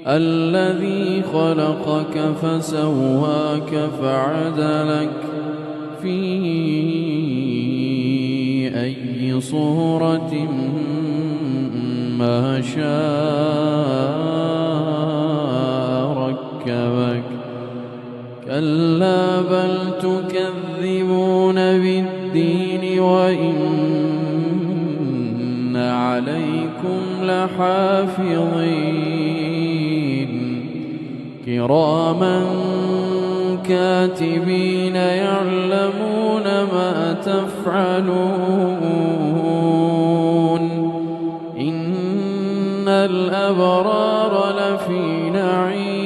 الذي خلقك فسواك فعدلك في أي صورة ما شاء ركبك كلا بل تكذبون بالدين وإن عليكم لحافظين كراما كاتبين يعلمون ما تفعلون إن الأبرار لفي نعيم